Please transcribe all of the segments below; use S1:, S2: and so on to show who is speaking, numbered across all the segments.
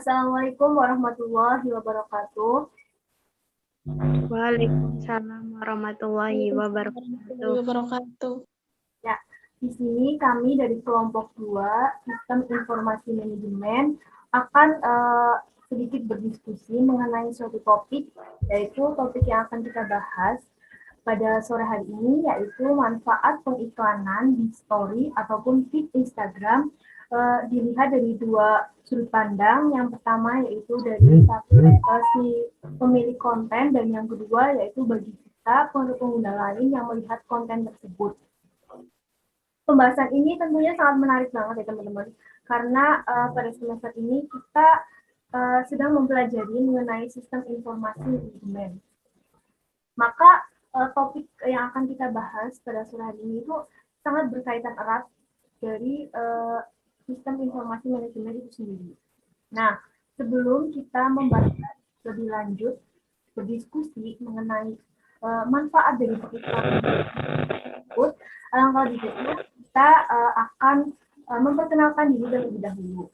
S1: Assalamualaikum warahmatullahi wabarakatuh.
S2: Waalaikumsalam warahmatullahi
S3: Warahmatullahi
S2: wabarakatuh.
S3: wabarakatuh.
S1: Ya, di sini kami dari kelompok 2 Sistem Informasi Manajemen akan sedikit berdiskusi mengenai suatu topik, yaitu topik yang akan kita bahas pada sore hari ini, yaitu manfaat pengiklanan di story ataupun feed Instagram dilihat dari dua sudut pandang. Yang pertama yaitu dari si pemilik konten, dan yang kedua yaitu bagi kita pengguna lain yang melihat konten tersebut. Pembahasan ini tentunya sangat menarik banget ya teman-teman, karena pada semester ini kita sedang mempelajari mengenai sistem informasi manajemen. Maka topik yang akan kita bahas pada sore hari ini itu sangat berkaitan erat dari sistem informasi manajemen itu sendiri. Nah, sebelum kita membahas lebih lanjut, berdiskusi mengenai manfaat dari periklanan tersebut, alangkah lebih baiknya kita akan memperkenalkan diri terlebih dahulu.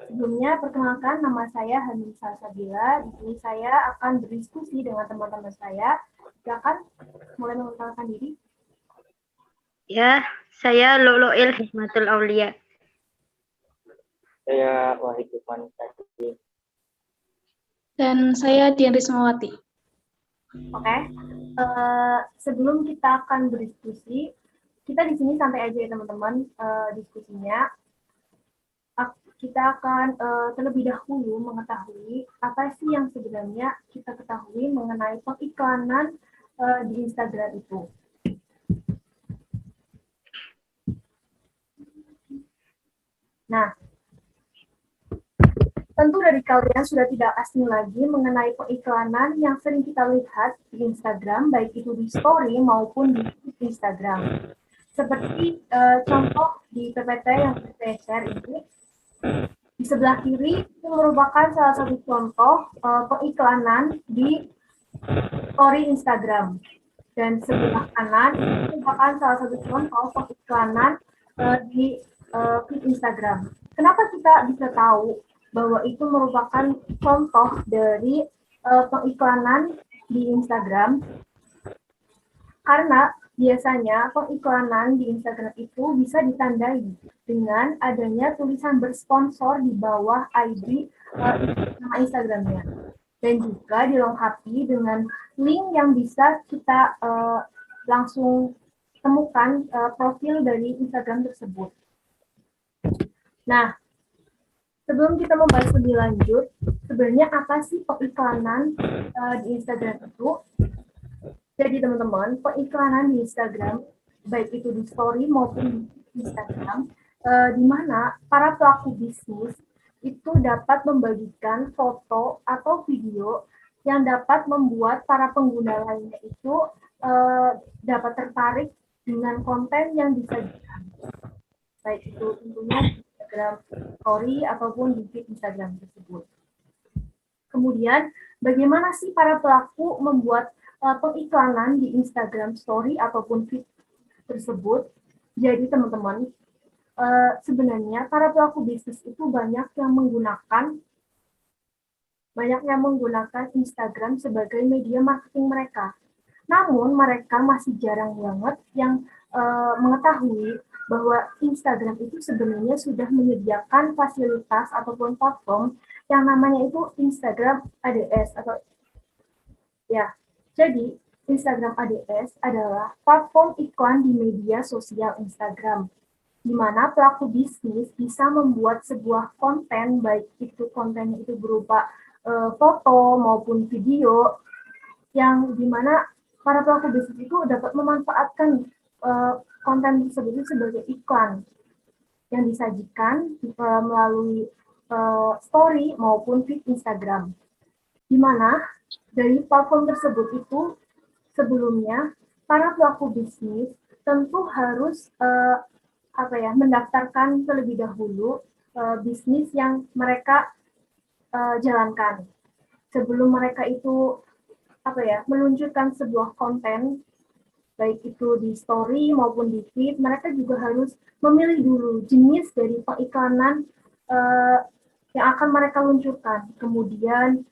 S1: Sebelumnya, perkenalkan, nama saya Hanin Salsabila. Di sini saya akan berdiskusi dengan teman-teman saya. Silakan mulai memperkenalkan diri.
S2: Ya, saya Luluil Hikmatul Aulia.
S4: Saya Wahid Lukman Tadi.
S3: Dan saya Dian Rismawati.
S1: Oke. Sebelum kita akan berdiskusi, kita di sini santai aja ya teman-teman diskusinya. Kita akan terlebih dahulu mengetahui apa sih yang sebenarnya kita ketahui mengenai pengiklanan di Instagram itu. Nah, tentu dari kalian sudah tidak asing lagi mengenai pengiklanan yang sering kita lihat di Instagram, baik itu di story maupun di Instagram. Seperti contoh di PPT yang saya share ini, di sebelah kiri itu merupakan salah satu contoh pengiklanan di story Instagram. Dan sebelah kanan itu merupakan salah satu contoh pengiklanan di feed Instagram. Kenapa kita bisa tahu bahwa itu merupakan contoh dari pengiklanan di Instagram? Karena biasanya pengiklanan di Instagram itu bisa ditandai dengan adanya tulisan bersponsor di bawah ID nama Instagramnya, dan juga dilengkapi dengan link yang bisa kita langsung temukan profil dari Instagram tersebut. Nah, sebelum kita membahas lebih lanjut, sebenarnya apa sih pengiklanan di Instagram itu? Jadi teman-teman, pengiklanan di Instagram, baik itu di story maupun di Instagram, di mana para pelaku bisnis itu dapat membagikan foto atau video yang dapat membuat para pengguna lainnya itu dapat tertarik dengan konten yang disajikan, baik itu tentunya di Instagram story ataupun di feed Instagram tersebut. Kemudian, bagaimana sih para pelaku membuat pengiklanan di Instagram story ataupun feed tersebut? Jadi teman-teman, sebenarnya para pelaku bisnis itu banyak yang menggunakan Instagram sebagai media marketing mereka. Namun mereka masih jarang banget yang mengetahui bahwa Instagram itu sebenarnya sudah menyediakan fasilitas ataupun platform yang namanya itu Instagram ADS atau ya. Jadi Instagram ADS adalah platform iklan di media sosial Instagram, di mana pelaku bisnis bisa membuat sebuah konten, baik itu kontennya itu berupa foto maupun video, yang dimana para pelaku bisnis itu dapat memanfaatkan konten tersebut sebagai iklan yang disajikan melalui story maupun feed Instagram, di mana dari platform tersebut itu sebelumnya para pelaku bisnis tentu harus mendaftarkan terlebih dahulu bisnis yang mereka jalankan. Sebelum mereka itu meluncurkan sebuah konten, baik itu di story maupun di feed, mereka juga harus memilih dulu jenis dari pengiklanan yang akan mereka luncurkan. Kemudian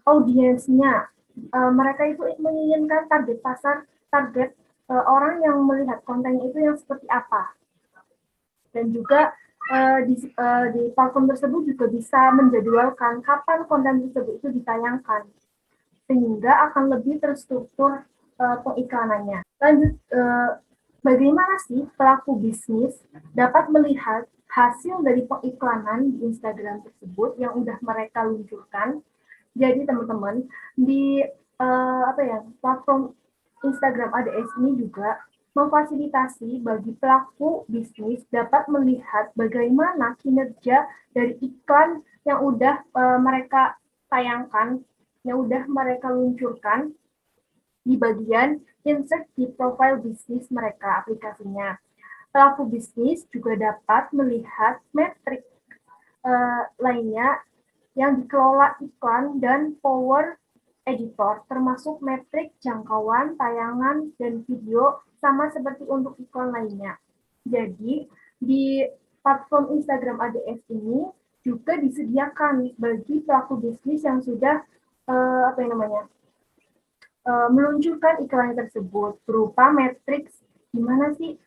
S1: audiensnya, mereka itu menginginkan target pasar, target orang yang melihat kontennya itu yang seperti apa. Dan juga di platform tersebut juga bisa menjadwalkan kapan konten tersebut itu ditayangkan, sehingga akan lebih terstruktur pengiklanannya. Lanjut, bagaimana sih pelaku bisnis dapat melihat hasil dari pengiklanan di Instagram tersebut yang udah mereka luncurkan? Jadi teman-teman, di platform Instagram ADS ini juga memfasilitasi bagi pelaku bisnis dapat melihat bagaimana kinerja dari iklan yang udah mereka tayangkan, yang udah mereka luncurkan di bagian insert di profil bisnis mereka, aplikasinya. Pelaku bisnis juga dapat melihat metrik lainnya yang dikelola iklan dan power editor, termasuk metrik jangkauan, tayangan, dan video, sama seperti untuk iklan lainnya. Jadi, di platform Instagram ADS ini juga disediakan bagi pelaku bisnis yang sudah meluncurkan iklan tersebut berupa matriks gimana sih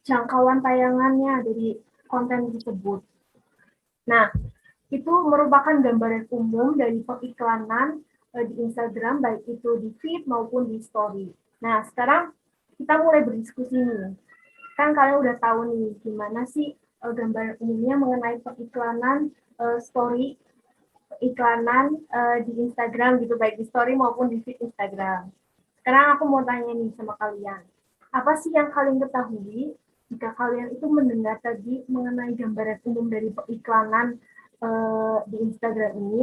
S1: jangkauan tayangannya dari konten tersebut. Nah, itu merupakan gambaran umum dari pengiklanan di Instagram, baik itu di feed maupun di story. Nah, sekarang kita mulai berdiskusi nih. Kan kalian udah tahu nih gimana sih gambaran umumnya mengenai pengiklanan story, iklanan di Instagram gitu, baik di story maupun di feed Instagram. Sekarang aku mau tanya nih sama kalian, apa sih yang kalian ketahui jika kalian itu mendengar tadi mengenai gambaran umum dari pengiklanan di Instagram ini?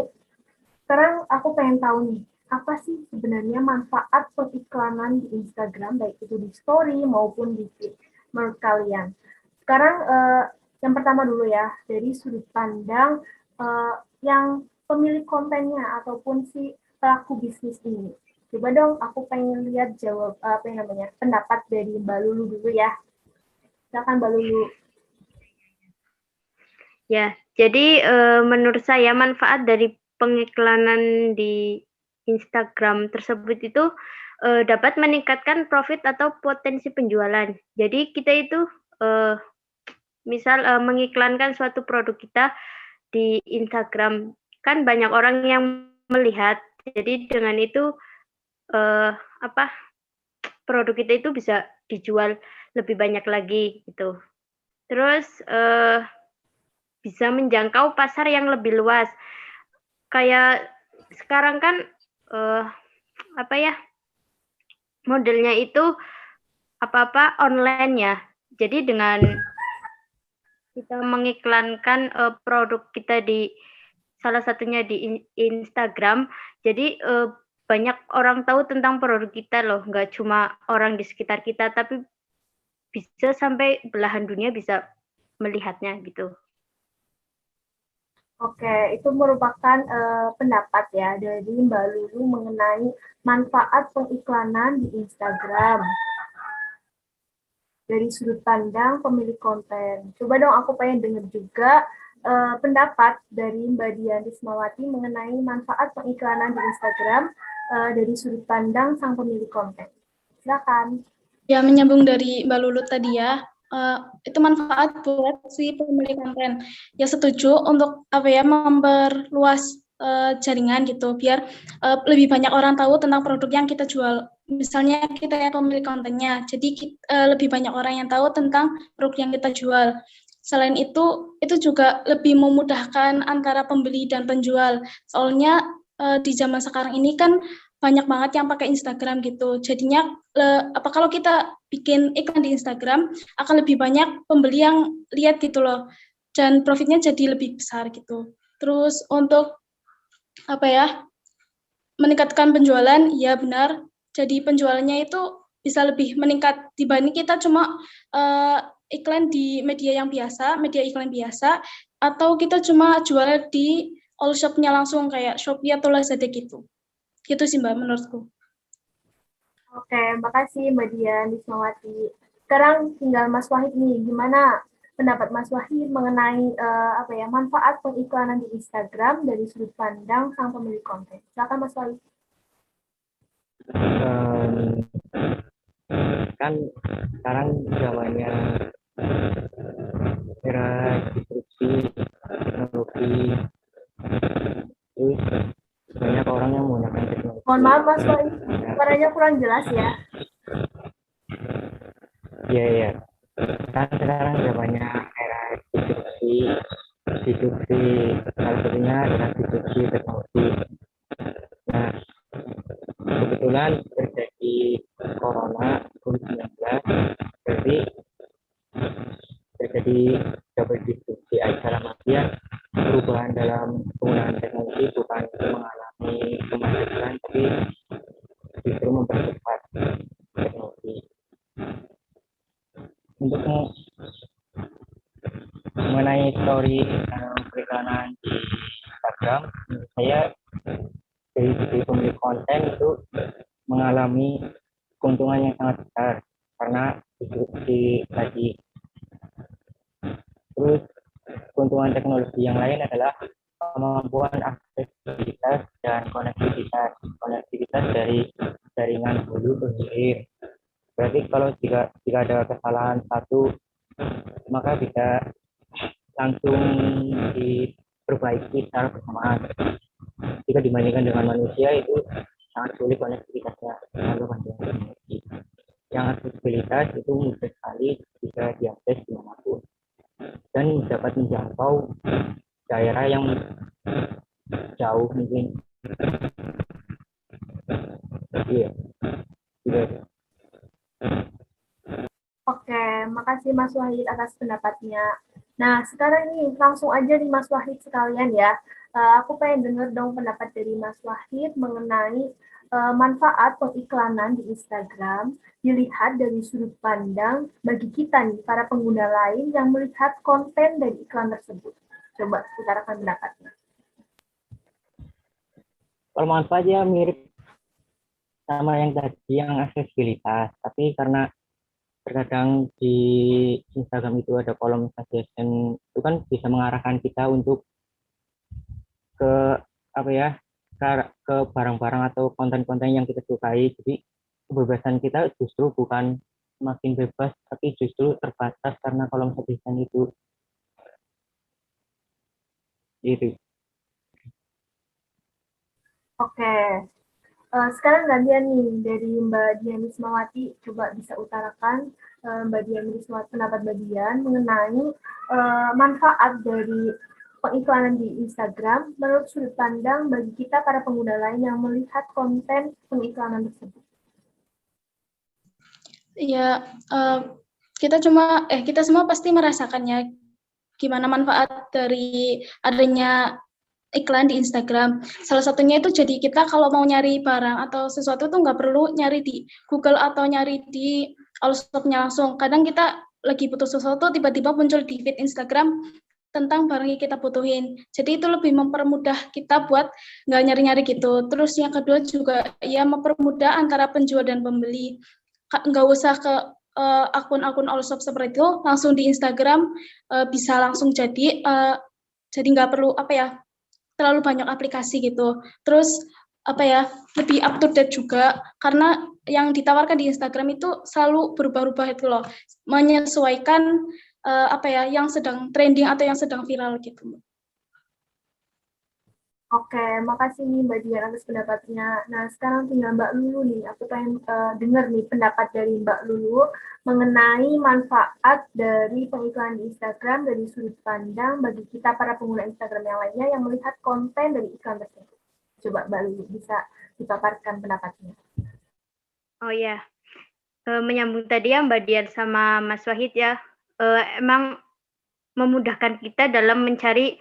S1: Sekarang aku pengen tahu nih, apa sih sebenarnya manfaat pengiklanan di Instagram, baik itu di story maupun di feed, menurut kalian? Sekarang yang pertama dulu ya, dari sudut pandang yang pemilik kontennya ataupun si pelaku bisnis ini. Coba dong, aku pengen lihat pendapat dari Mbak Lulu dulu ya. Silakan Mbak Lulu.
S2: Ya, jadi menurut saya manfaat dari pengiklanan di Instagram tersebut itu dapat meningkatkan profit atau potensi penjualan. Jadi kita itu misal mengiklankan suatu produk kita di Instagram, kan banyak orang yang melihat. Jadi dengan itu produk kita itu bisa dijual lebih banyak lagi gitu. Terus bisa menjangkau pasar yang lebih luas. Kayak sekarang kan modelnya itu apa-apa online ya. Jadi dengan kita mengiklankan produk kita di salah satunya di Instagram, jadi banyak orang tahu tentang produk kita loh, nggak cuma orang di sekitar kita, tapi bisa sampai belahan dunia bisa melihatnya gitu.
S1: Oke, itu merupakan pendapat ya dari Mbak Lulu mengenai manfaat pengiklanan di Instagram dari sudut pandang pemilik konten. Coba dong aku pengen dengar juga pendapat dari Mbak Dian Rismawati mengenai manfaat pengiklanan di Instagram dari sudut pandang sang pemilik konten. Silakan.
S3: Ya, menyambung dari Mbak Lulu tadi ya, itu manfaat buat si pemilik konten. Ya setuju untuk memperluas jaringan gitu, biar lebih banyak orang tahu tentang produk yang kita jual. Misalnya kita yang pemilik kontennya, jadi lebih banyak orang yang tahu tentang produk yang kita jual. Selain itu juga lebih memudahkan antara pembeli dan penjual. Soalnya di zaman sekarang ini kan banyak banget yang pakai Instagram gitu. Jadinya kalau kita bikin iklan di Instagram akan lebih banyak pembeli yang lihat gitu loh. Dan profitnya jadi lebih besar gitu. Terus untuk meningkatkan penjualan, ya benar. Jadi penjualannya itu bisa lebih meningkat dibanding kita cuma iklan di media iklan biasa, atau kita cuma jual di all shop-nya langsung kayak Shopee atau Lazada gitu. Gitu sih Mbak menurutku.
S1: Oke, makasih Mbak Dian Rismawati. Sekarang tinggal Mas Wahid nih, gimana pendapat Mas Wahid mengenai manfaat pengiklanan di Instagram dari sudut pandang sang pemilik konten. Silakan Mas Wahid.
S4: Kan sekarang zamannya era disrupsi teknologi, terus banyak orang yang menggunakan teknologi.
S1: Mohon maaf Mas Wahid, suaranya kurang jelas ya.
S4: Iya. Kan sekarang zamannya era disrupsi salah satunya adalah disrupsi teknologi. Nah, kebetulan terjadi corona COVID-19, jadi terjadi double disrupsi dalam artian perubahan dalam penggunaan teknologi bukan mengalami kemajuan, tapi justru mempercepat teknologi. Untuk mengenai story periklanan di Instagram, menurut saya dari sisi pemilik konten itu mengalami keuntungan yang sangat besar karena disrupsi tadi. Terus keuntungan teknologi yang lain adalah kemampuan aksesibilitas dan konektivitas dari jaringan hulu ke hilir. Berarti kalau jika ada kesalahan satu, maka bisa langsung diperbaiki secara bersamaan. Jika dibandingkan dengan manusia itu sangat sulit konektivitasnya. Yang aksesibilitas itu mudah sekali bisa diakses dimanapun dan dapat menjangkau daerah yang jauh mungkin. Iya.
S1: Oke, makasih Mas Wahid atas pendapatnya. Nah, sekarang nih langsung aja nih Mas Wahid sekalian ya. Aku pengen denger dong pendapat dari Mas Wahid mengenai manfaat pengiklanan di Instagram dilihat dari sudut pandang bagi kita nih, para pengguna lain yang melihat konten dari iklan tersebut. Coba utarakan pendapatnya.
S4: Kalau manfaatnya mirip sama yang tadi, yang aksesibilitas, tapi karena terkadang di Instagram itu ada kolom suggestion, itu kan bisa mengarahkan kita untuk ke ke barang-barang atau konten-konten yang kita sukai. Jadi kebebasan kita justru bukan semakin bebas, tapi justru terbatas karena kolom suggestion itu. Gitu.
S1: Oke. Sekarang gantian nih dari Mbak Dian Wismawati, coba bisa utarakan Mbak Dian Wismawati pendapat Mbak Dian mengenai manfaat dari pengiklanan di Instagram menurut sudut pandang bagi kita para pengguna lain yang melihat konten pengiklanan tersebut.
S3: Ya, kita semua pasti merasakannya gimana manfaat dari adanya iklan di Instagram. Salah satunya itu jadi kita kalau mau nyari barang atau sesuatu tuh nggak perlu nyari di Google atau nyari di Allshop-nya langsung. Kadang kita lagi butuh sesuatu tiba-tiba muncul di feed Instagram tentang barang yang kita butuhin. Jadi itu lebih mempermudah kita buat nggak nyari-nyari gitu. Terus yang kedua juga ya mempermudah antara penjual dan pembeli. Nggak usah ke akun-akun Allshop seperti itu, langsung di Instagram bisa langsung jadi nggak perlu terlalu banyak aplikasi gitu. Terus lebih up to date juga karena yang ditawarkan di Instagram itu selalu berubah-ubah itu loh, menyesuaikan yang sedang trending atau yang sedang viral gitu.
S1: Oke, makasih nih Mbak Dian atas pendapatnya. Nah, sekarang tinggal Mbak Lulu nih. Aku pengen dengar nih pendapat dari Mbak Lulu mengenai manfaat dari pengiklan di Instagram dari sudut pandang bagi kita para pengguna Instagram yang lainnya yang melihat konten dari iklan tersebut. Coba Mbak Lulu bisa dipaparkan pendapatnya.
S2: Oh ya, menyambung tadi ya Mbak Dian sama Mas Wahid ya, emang memudahkan kita dalam mencari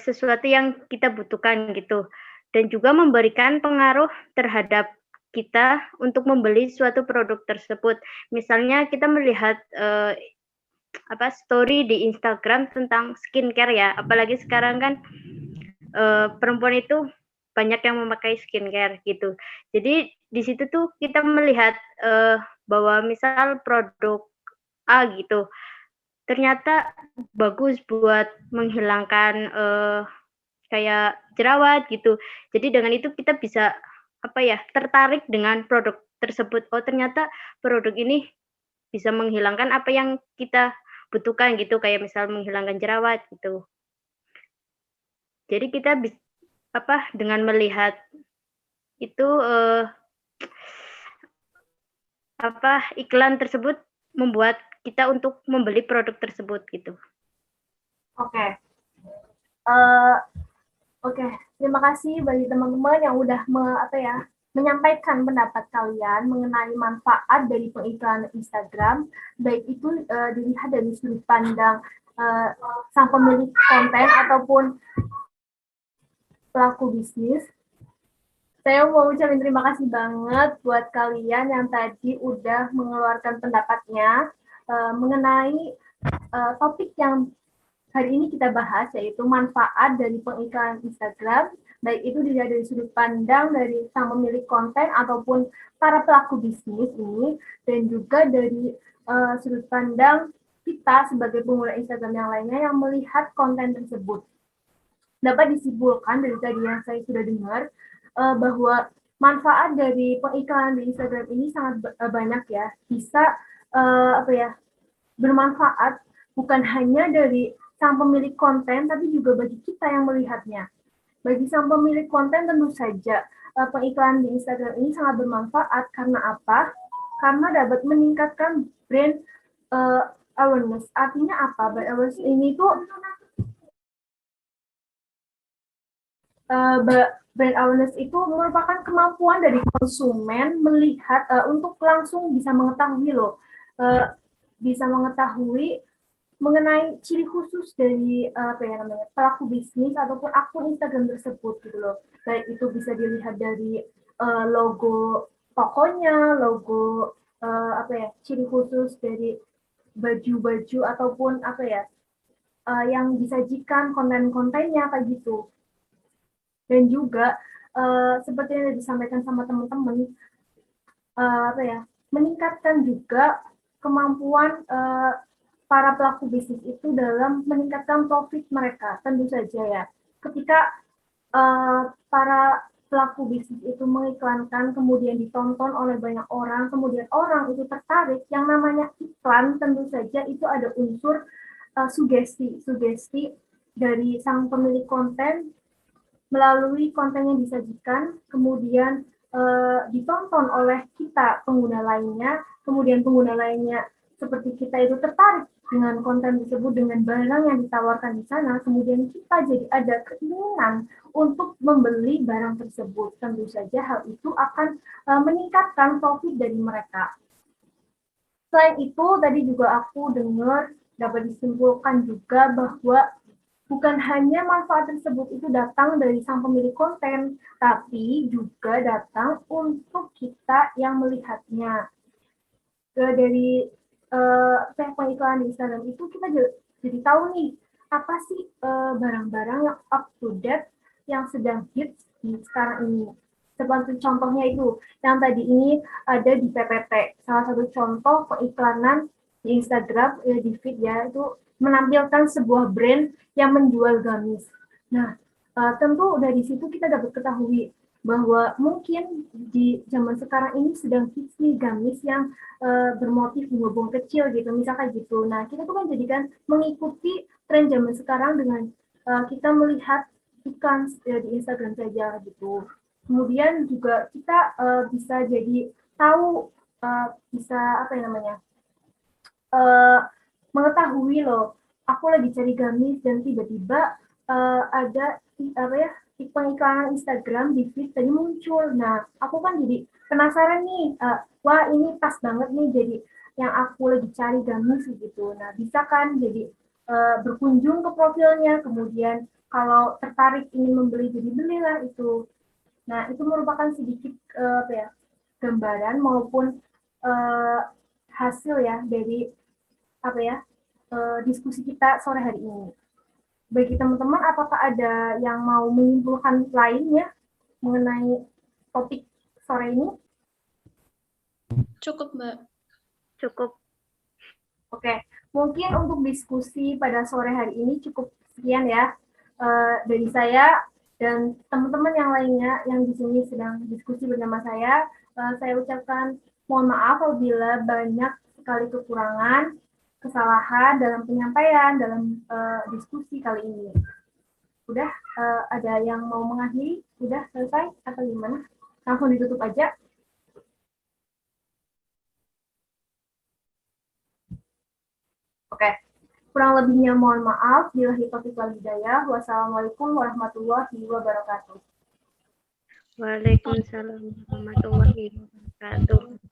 S2: sesuatu yang kita butuhkan gitu, dan juga memberikan pengaruh terhadap kita untuk membeli suatu produk tersebut. Misalnya kita melihat story di Instagram tentang skincare ya, apalagi sekarang kan perempuan itu banyak yang memakai skincare gitu. Jadi di situ tuh kita melihat bahwa misal produk A gitu, ternyata bagus buat menghilangkan kayak jerawat gitu. Jadi dengan itu kita bisa tertarik dengan produk tersebut. Oh, ternyata produk ini bisa menghilangkan apa yang kita butuhkan gitu, kayak misal menghilangkan jerawat gitu. Jadi kita dengan melihat itu iklan tersebut membuat kita untuk membeli produk tersebut gitu.
S1: Oke. Oke, terima kasih bagi teman-teman yang udah menyampaikan pendapat kalian mengenai manfaat dari pengiklanan Instagram, baik itu dilihat dari sudut pandang sang pemilik konten ataupun pelaku bisnis. Saya mau ucapin terima kasih banget buat kalian yang tadi udah mengeluarkan pendapatnya mengenai topik yang hari ini kita bahas, yaitu manfaat dari pengiklanan Instagram, baik itu dilihat dari sudut pandang dari sang pemilik konten ataupun para pelaku bisnis ini, dan juga dari sudut pandang kita sebagai pengguna Instagram yang lainnya yang melihat konten tersebut. Dapat disimpulkan dari tadi yang saya sudah dengar, bahwa manfaat dari pengiklanan di Instagram ini sangat banyak ya, bisa bermanfaat bukan hanya dari sang pemilik konten, tapi juga bagi kita yang melihatnya. Bagi sang pemilik konten tentu saja pengiklan di Instagram ini sangat bermanfaat. Karena apa? Karena dapat meningkatkan brand awareness. Artinya apa? Brand awareness ini tuh brand awareness itu merupakan kemampuan dari konsumen melihat untuk langsung bisa mengetahui bisa mengetahui mengenai ciri khusus dari pelaku bisnis ataupun akun Instagram tersebut gitu loh. Baik itu bisa dilihat dari logo tokonya, logo ciri khusus dari baju-baju ataupun yang disajikan konten-kontennya kayak gitu. Dan juga seperti yang disampaikan sama teman-teman, meningkatkan juga kemampuan para pelaku bisnis itu dalam meningkatkan profit mereka. Tentu saja ya, ketika para pelaku bisnis itu mengiklankan, kemudian ditonton oleh banyak orang, kemudian orang itu tertarik, yang namanya iklan tentu saja itu ada unsur sugesti dari sang pemilik konten melalui konten yang disajikan, kemudian ditonton oleh kita pengguna lainnya, kemudian pengguna lainnya seperti kita itu tertarik dengan konten tersebut, dengan barang yang ditawarkan di sana, kemudian kita jadi ada keinginan untuk membeli barang tersebut. Tentu saja hal itu akan meningkatkan profit dari mereka. Selain itu, tadi juga aku dengar dapat disimpulkan juga bahwa bukan hanya manfaat tersebut itu datang dari sang pemilik konten, tapi juga datang untuk kita yang melihatnya. Dari pengiklan di Instagram itu kita jadi tahu nih, apa sih barang-barang yang up to date yang sedang hits di sekarang ini. Seperti contohnya itu, yang tadi ini ada di PPT, salah satu contoh pengiklanan di Instagram, di feed ya, itu menampilkan sebuah brand yang menjual gamis. Nah, tentu dari situ kita dapat ketahui bahwa mungkin di zaman sekarang ini sedang hits nih gamis yang bermotif bunga-bunga kecil gitu, misalkan gitu. Nah, kita tuh kan jadikan mengikuti tren zaman sekarang dengan kita melihat iklan di Instagram saja gitu. Kemudian juga kita bisa jadi tahu, bisa mengetahui loh, aku lagi cari gamis dan tiba-tiba ada pengiklanan Instagram di feed tadi muncul. Nah, aku kan jadi penasaran nih, wah ini pas banget nih jadi yang aku lagi cari gamis gitu. Nah, bisa kan jadi berkunjung ke profilnya, kemudian kalau tertarik ingin membeli, jadi belilah itu. Nah, itu merupakan sedikit gambaran maupun hasil ya dari diskusi kita sore hari ini. Bagi teman-teman, apakah ada yang mau menyimpulkan lainnya mengenai topik sore ini?
S3: Cukup, Mbak.
S2: Cukup.
S1: Oke, mungkin untuk diskusi pada sore hari ini cukup sekian ya dari saya dan teman-teman yang lainnya yang di sini sedang diskusi bersama saya. Saya ucapkan mohon maaf apabila banyak sekali kekurangan, kesalahan dalam penyampaian dalam diskusi kali ini. Udah ada yang mau mengakhiri? Udah selesai atau gimana? Langsung ditutup aja. Oke, kurang lebihnya mohon maaf. Billahi taufiq wal hidayah. Wassalamualaikum warahmatullahi wabarakatuh.
S2: Waalaikumsalam warahmatullahi wabarakatuh.